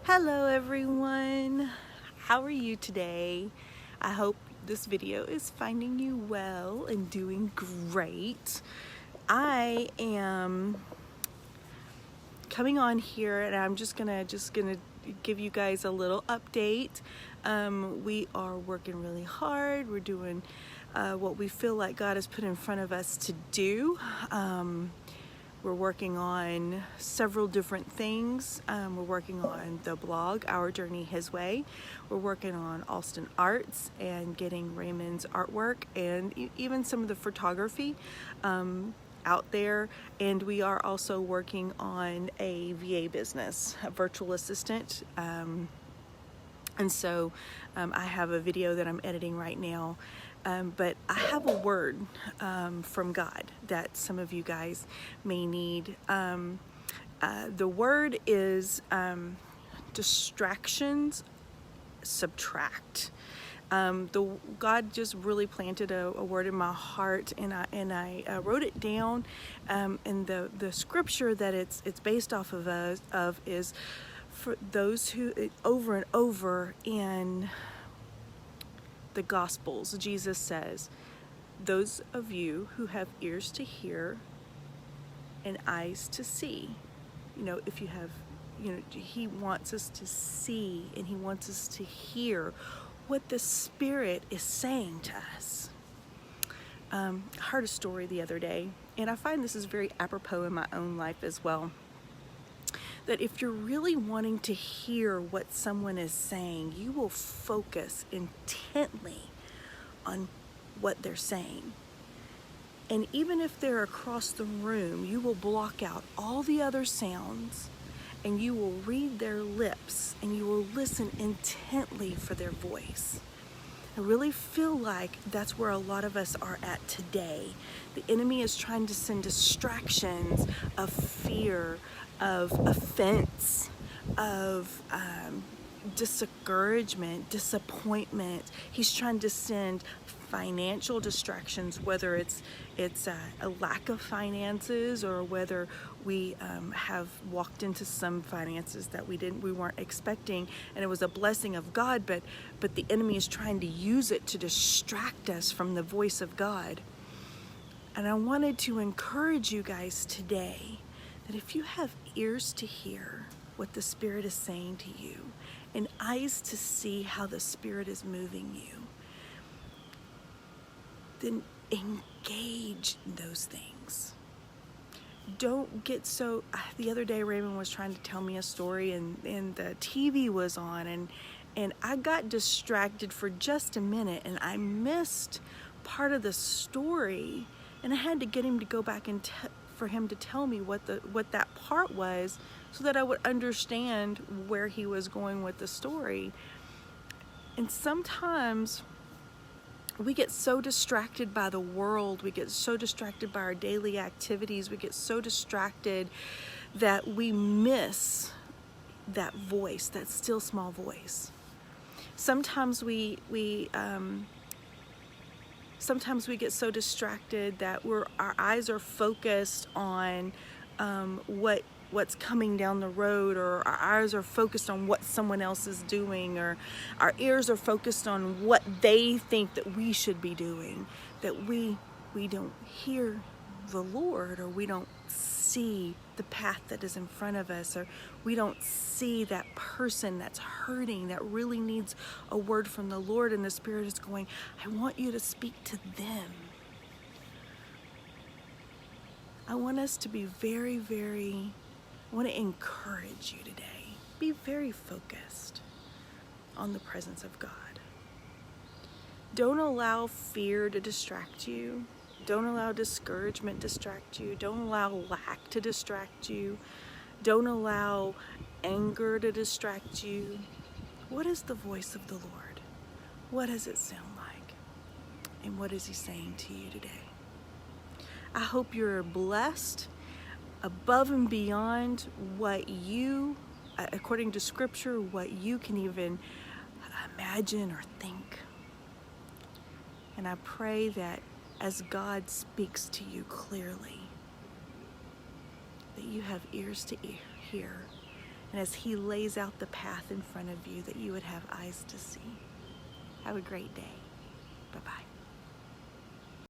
Hello everyone, how are you today? I hope this video is finding you well and doing great. I am coming on here and I'm just gonna give you guys a little update. We are working really hard. We're doing what we feel like God has put in front of us to do. We're working on several different things. We're working on the blog, Our Journey His Way. We're working on Alston Arts and getting Raymond's artwork and even some of the photography out there. And we are also working on a VA business, a virtual assistant. And so I have a video that I'm editing right now. But I have a word from God that some of you guys may need. The word is distractions subtract. God just really planted a word in my heart, and I wrote it down. And the scripture that it's based off of is for those who over and over in the Gospels, Jesus says, those of you who have ears to hear and eyes to see. If you have, he wants us to see and he wants us to hear what the Spirit is saying to us. I heard a story the other day, and I find this is very apropos in my own life as well. That if you're really wanting to hear what someone is saying, you will focus intently on what they're saying. And even if they're across the room, you will block out all the other sounds and you will read their lips and you will listen intently for their voice. I really feel like that's where a lot of us are at today. The enemy is trying to send distractions of fear, of offense, of discouragement, disappointment. He's trying to send financial distractions, whether it's a lack of finances or whether we have walked into some finances that we weren't expecting, and it was a blessing of God, but the enemy is trying to use it to distract us from the voice of God. And I wanted to encourage you guys today that if you have ears to hear what the Spirit is saying to you and eyes to see how the Spirit is moving you, then engage in those things. Don't get so... The other day Raymond was trying to tell me a story and the TV was on and I got distracted for just a minute and I missed part of the story, and I had to get him to go back and for him to tell me what that part was so that I would understand where he was going with the story. And sometimes we get so distracted by the world, we get so distracted by our daily activities, we get so distracted that we miss that voice, that still small voice. Sometimes we get so distracted that our eyes are focused on what's coming down the road, or our eyes are focused on what someone else is doing, or our ears are focused on what they think that we should be doing, that we don't hear the Lord, or we don't see the path that is in front of us, or we don't see that person that's hurting, that really needs a word from the Lord, and the Spirit is going, I want you to speak to them. I want us to be I want to encourage you today. Be very focused on the presence of God. Don't allow fear to distract you. Don't allow discouragement to distract you. Don't allow lack to distract you. Don't allow anger to distract you. What is the voice of the Lord? What does it sound like? And what is He saying to you today? I hope you're blessed above and beyond what you, according to Scripture, what you can even imagine or think. And I pray that as God speaks to you clearly, that you have ears to hear and as He lays out the path in front of you, that you would have eyes to see. Have a great day. Bye-bye.